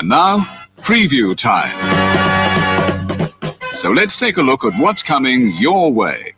And now, preview time. So let's take a look at what's coming your way.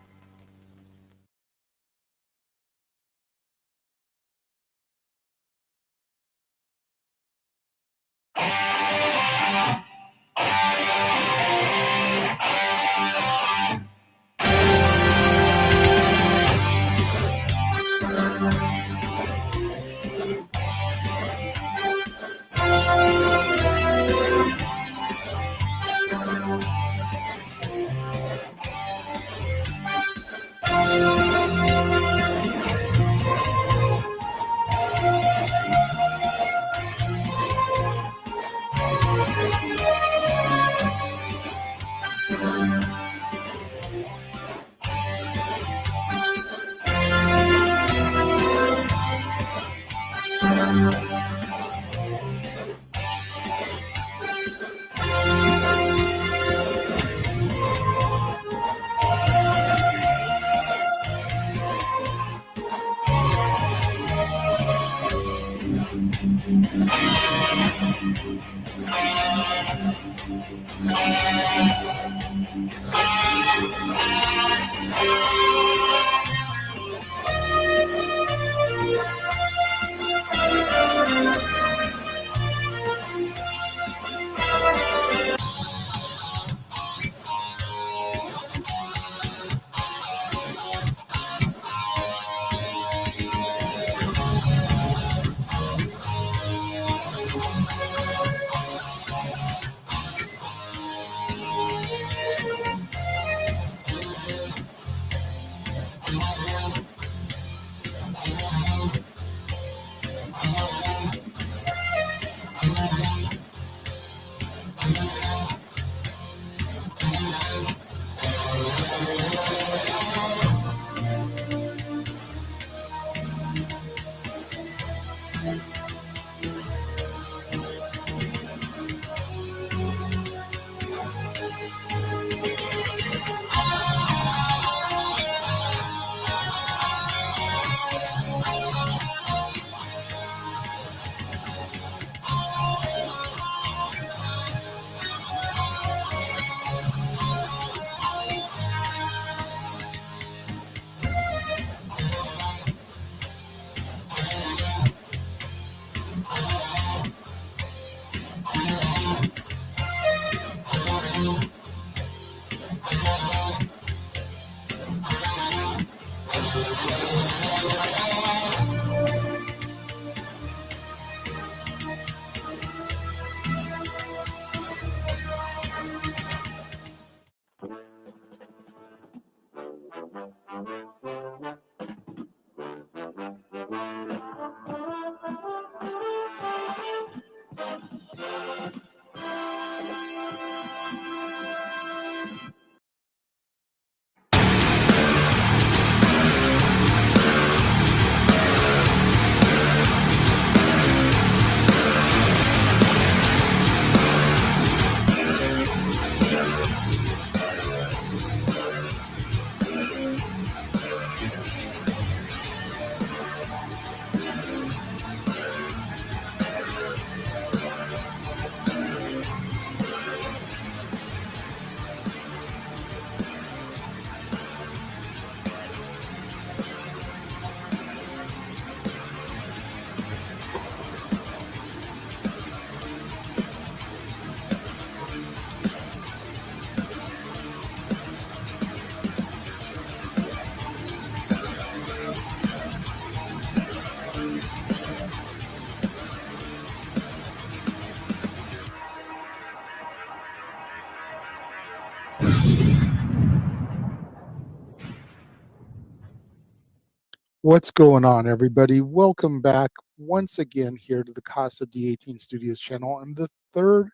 What's going on, everybody? Welcome back once again here to the Casa D18 Studios channel and the third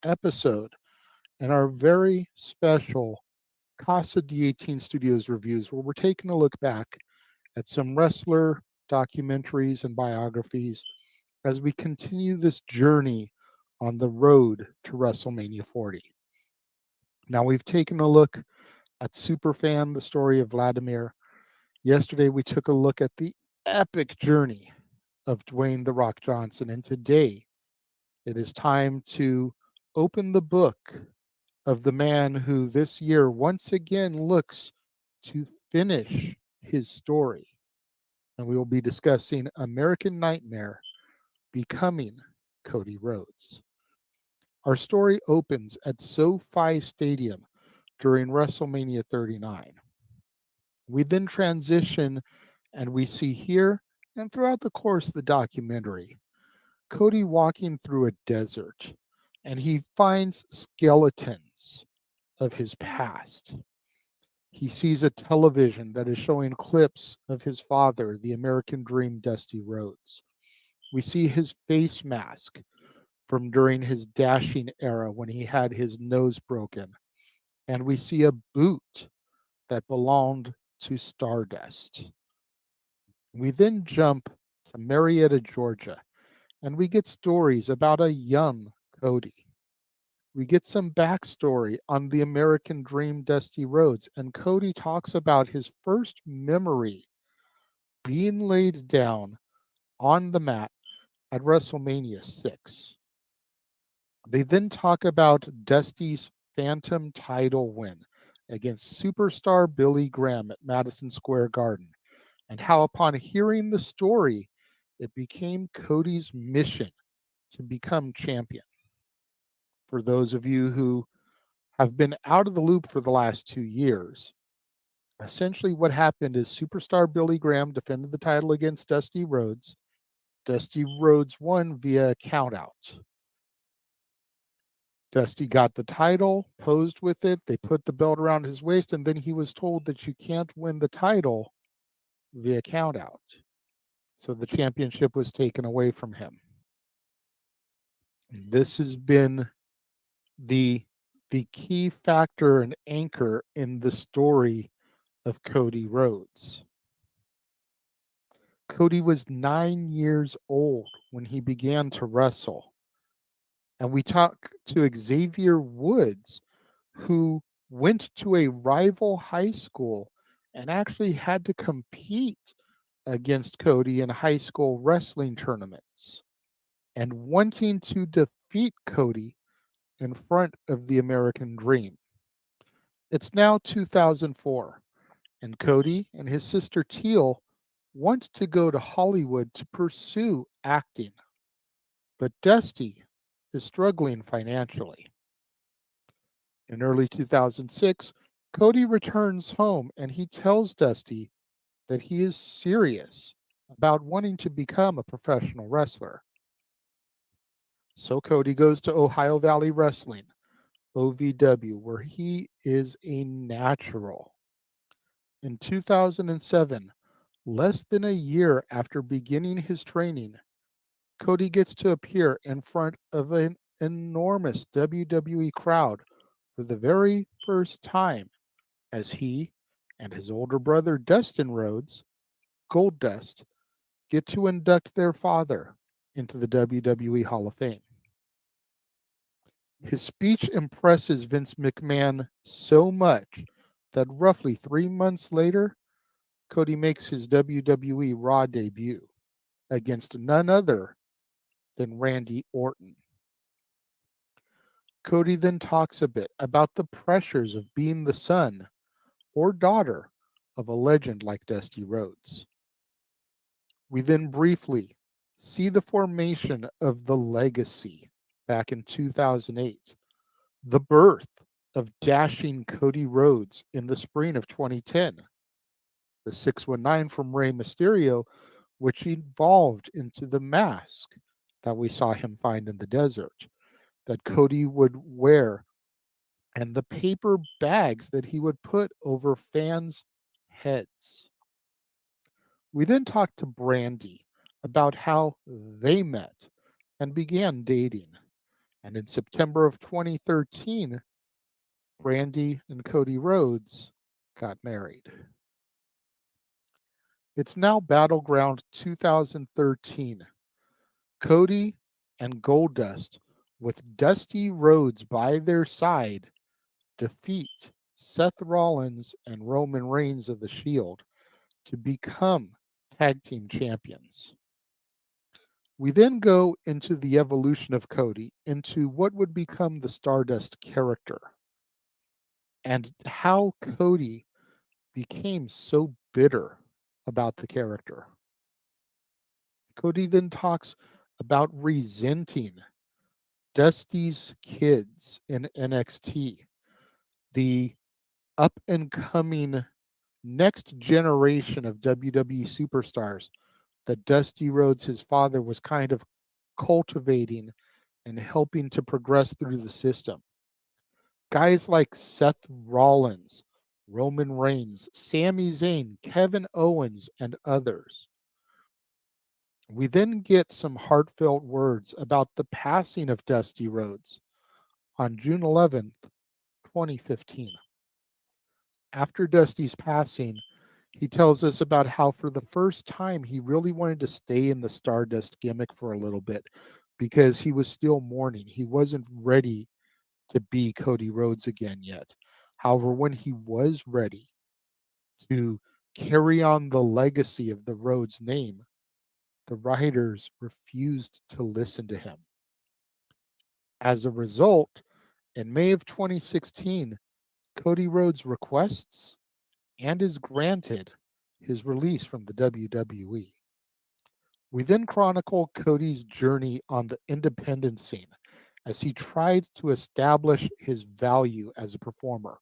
episode in our very special Casa D18 Studios Reviews, where we're taking a look back at some wrestler documentaries and biographies as we continue this journey on the road to WrestleMania 40. Now, we've taken a look at Superfan, the story of Vladimir. Yesterday, we took a look at the epic journey of Dwayne The Rock Johnson. And today, it is time to open the book of the man who this year once again looks to finish his story. And we will be discussing American Nightmare becoming Cody Rhodes. Our story opens at SoFi Stadium during WrestleMania 39. We then transition and we see here and throughout the course of the documentary Cody walking through a desert and he finds skeletons of his past. He sees a television that is showing clips of his father, the American Dream, Dusty Rhodes. We see his face mask from during his dashing era when he had his nose broken. And we see a boot that belonged to Stardust. We then jump to Marietta, Georgia, and we get stories about a young Cody. We get some backstory on the American Dream, Dusty Rhodes, and Cody talks about his first memory being laid down on the mat at WrestleMania 6. They then talk about Dusty's Phantom title win against superstar Billy Graham at Madison Square Garden, and how upon hearing the story, it became Cody's mission to become champion. For those of you who have been out of the loop for the last 2 years, essentially what happened is superstar Billy Graham defended the title against Dusty Rhodes. Dusty Rhodes won via countout. Dusty got the title, posed with it. They put the belt around his waist, and then he was told that you can't win the title via countout. So the championship was taken away from him. This has been the key factor and anchor in the story of Cody Rhodes. Cody was 9 years old when he began to wrestle. And we talk to Xavier Woods, who went to a rival high school and actually had to compete against Cody in high school wrestling tournaments and wanting to defeat Cody in front of the American Dream. It's now 2004, and Cody and his sister Teal want to go to Hollywood to pursue acting. But Dusty is struggling financially. In early 2006, Cody returns home and he tells Dusty that he is serious about wanting to become a professional wrestler. So Cody goes to Ohio Valley Wrestling, OVW, where he is a natural. In 2007, less than a year after beginning his training, Cody gets to appear in front of an enormous WWE crowd for the very first time as he and his older brother Dustin Rhodes, Goldust, get to induct their father into the WWE Hall of Fame. His speech impresses Vince McMahon so much that roughly 3 months later, Cody makes his WWE Raw debut against none other than Randy Orton. Cody then talks a bit about the pressures of being the son or daughter of a legend like Dusty Rhodes. We then briefly see the formation of the legacy back in 2008, the birth of dashing Cody Rhodes in the spring of 2010, the 619 from Rey Mysterio, which evolved into the mask that we saw him find in the desert, that Cody would wear, and the paper bags that he would put over fans' heads. We then talked to Brandy about how they met and began dating. And in September of 2013, Brandy and Cody Rhodes got married. It's now Battleground 2013. Cody and Goldust, with Dusty Rhodes by their side, defeat Seth Rollins and Roman Reigns of the Shield to become tag team champions. We then go into the evolution of Cody into what would become the Stardust character and how Cody became so bitter about the character. Cody then talks about resenting Dusty's kids in NXT, the up and coming next generation of WWE superstars that Dusty Rhodes, his father, was kind of cultivating and helping to progress through the system. Guys like Seth Rollins, Roman Reigns, Sami Zayn, Kevin Owens, and others. We then get some heartfelt words about the passing of Dusty Rhodes on June 11th, 2015. After Dusty's passing, he tells us about how for the first time he really wanted to stay in the Stardust gimmick for a little bit because he was still mourning. He wasn't ready to be Cody Rhodes again yet. However, when he was ready to carry on the legacy of the Rhodes name, the writers refused to listen to him. As a result, in May of 2016, Cody Rhodes requests and is granted his release from the WWE. We then chronicle Cody's journey on the independent scene as he tried to establish his value as a performer.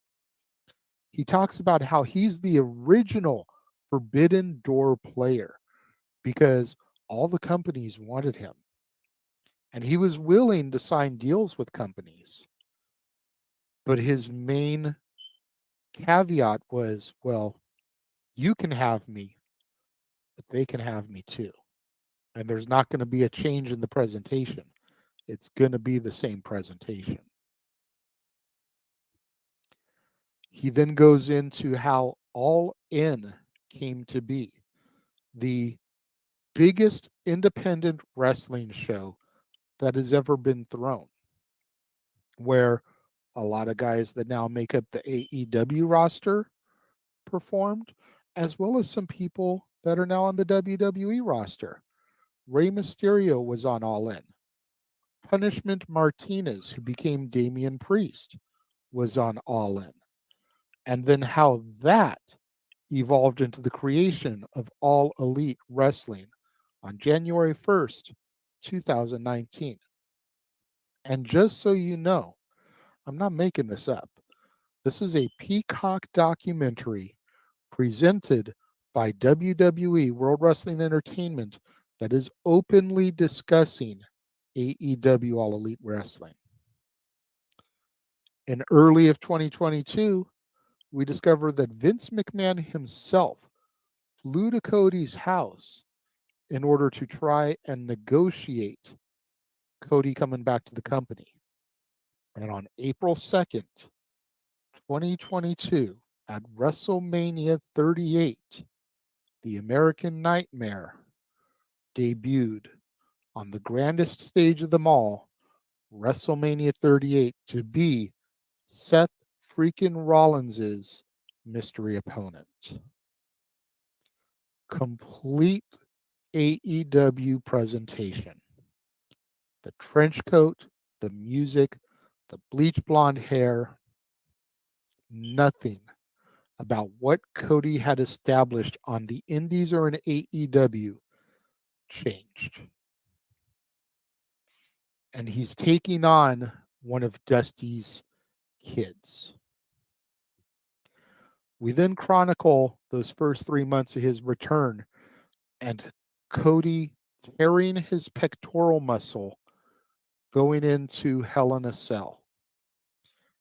He talks about how he's the original Forbidden Door player because all the companies wanted him. And he was willing to sign deals with companies. But his main caveat was, well, you can have me, but they can have me too. And there's not going to be a change in the presentation. It's going to be the same presentation. He then goes into how All In came to be, the biggest independent wrestling show that has ever been thrown, where a lot of guys that now make up the AEW roster performed, as well as some people that are now on the WWE roster. Rey Mysterio was on All In. Punishment Martinez, who became Damian Priest, was on All In. And then how that evolved into the creation of All Elite Wrestling on January 1st, 2019. And just so you know, I'm not making this up. This is a Peacock documentary presented by WWE World Wrestling Entertainment that is openly discussing AEW All Elite Wrestling. In early of 2022, we discovered that Vince McMahon himself flew to Cody's house in order to try and negotiate Cody coming back to the company. And on April 2nd, 2022, at WrestleMania 38, the American Nightmare debuted on the grandest stage of them all, WrestleMania 38, to be Seth freaking Rollins' mystery opponent. Complete AEW presentation. The trench coat, the music, the bleach blonde hair, nothing about what Cody had established on the Indies or in AEW changed. And he's taking on one of Dusty's kids. We then chronicle those first 3 months of his return and Cody tearing his pectoral muscle going into Hell in a Cell,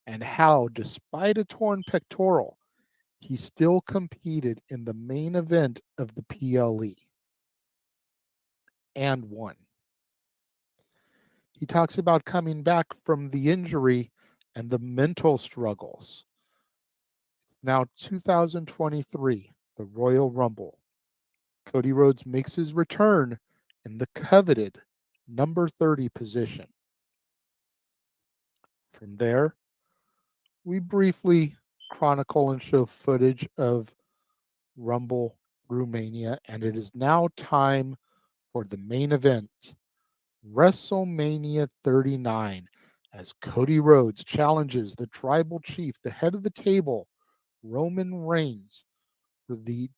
and how, despite a torn pectoral, he still competed in the main event of the PLE and won. He talks about coming back from the injury and the mental struggles. Now 2023, the Royal Rumble. Cody Rhodes makes his return in the coveted number 30 position. From there, we briefly chronicle and show footage of Rumble Romania, and it is now time for the main event, WrestleMania 39, as Cody Rhodes challenges the tribal chief, the head of the table, Roman Reigns, for the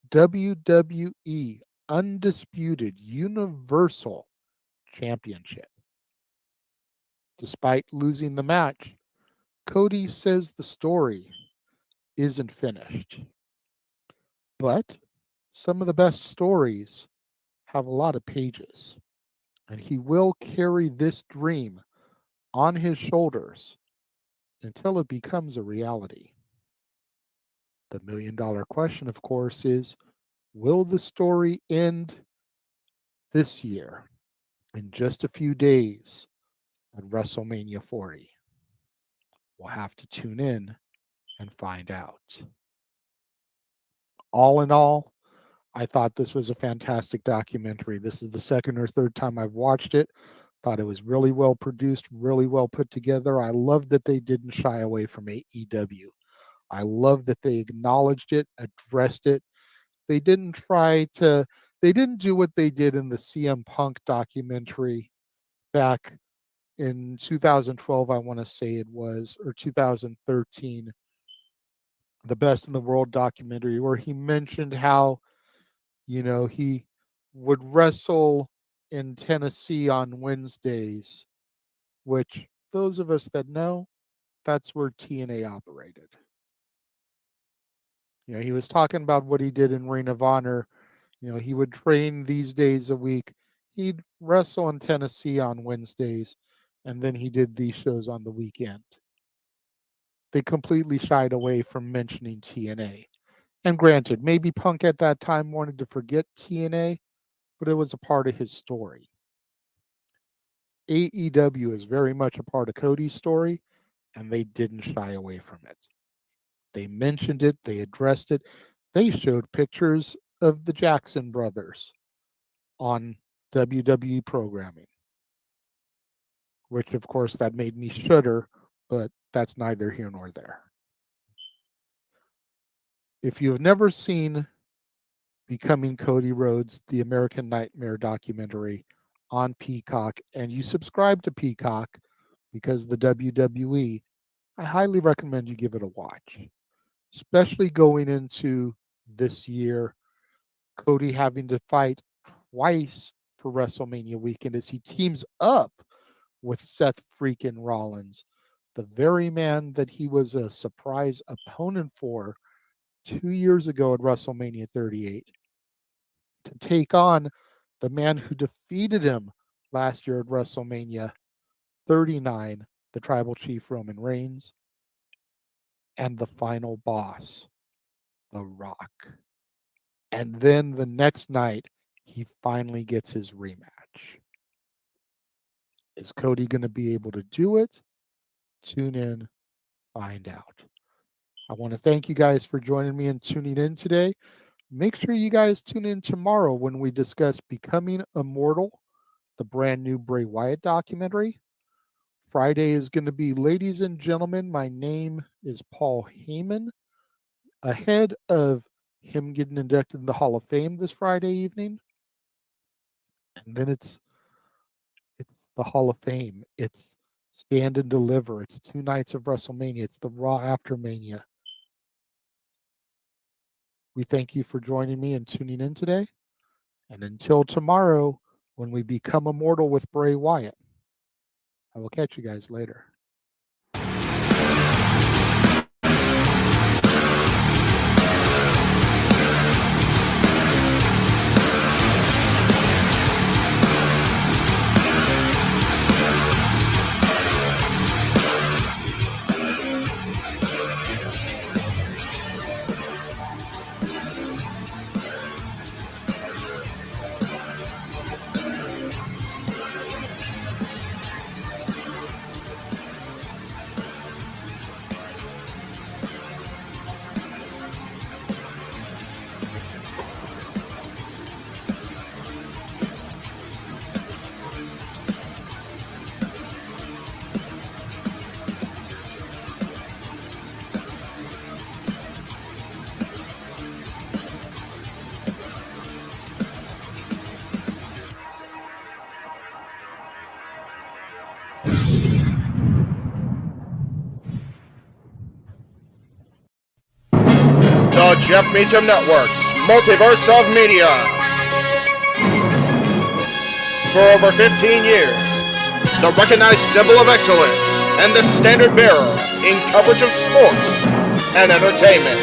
WWE Undisputed Universal Championship. Despite losing the match, Cody says the story isn't finished. But some of the best stories have a lot of pages, and he will carry this dream on his shoulders until it becomes a reality. The million-dollar question, of course, is, will the story end this year in just a few days at WrestleMania 40? We'll have to tune in and find out. All in all, I thought this was a fantastic documentary. This is the second or third time I've watched it. Thought it was really well produced, really well put together. I love that they didn't shy away from AEW. I love that they acknowledged it, addressed it. They didn't do what they did in the CM Punk documentary back in 2012, I want to say it was, or 2013, the Best in the World documentary, where he mentioned how, he would wrestle in Tennessee on Wednesdays, which those of us that know, that's where TNA operated. He was talking about what he did in Ring of Honor. He would train these days a week. He'd wrestle in Tennessee on Wednesdays, and then he did these shows on the weekend. They completely shied away from mentioning TNA. And granted, maybe Punk at that time wanted to forget TNA, but it was a part of his story. AEW is very much a part of Cody's story, and they didn't shy away from it. They mentioned it, they addressed it. They showed pictures of the Jackson brothers on WWE programming, which of course that made me shudder, but that's neither here nor there. If you have never seen Becoming Cody Rhodes, the American Nightmare documentary on Peacock, and you subscribe to Peacock because the WWE, I highly recommend you give it a watch, especially going into this year, Cody having to fight twice for WrestleMania weekend as he teams up with Seth freaking Rollins, the very man that he was a surprise opponent for 2 years ago at WrestleMania 38, to take on the man who defeated him last year at WrestleMania 39, the tribal chief Roman Reigns, and the final boss, The Rock. And then the next night, he finally gets his rematch. Is Cody going to be able to do it? Tune in, find out. I want to thank you guys for joining me and tuning in today. Make sure you guys tune in tomorrow when we discuss Becoming Immortal, the brand new Bray Wyatt documentary. Friday is going to be, ladies and gentlemen, my name is Paul Heyman. Ahead of him getting inducted in the Hall of Fame this Friday evening. And then it's the Hall of Fame. It's Stand and Deliver. It's 2 nights of WrestleMania. It's the Raw after Mania. We thank you for joining me and tuning in today. And until tomorrow, when we become immortal with Bray Wyatt, I will catch you guys later. the Jeff Meacham Network's Multiverse of Media. For over 15 years, the recognized symbol of excellence and the standard bearer in coverage of sports and entertainment.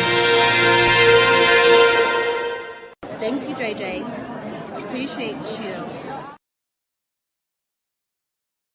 Thank you, JJ. Appreciate you.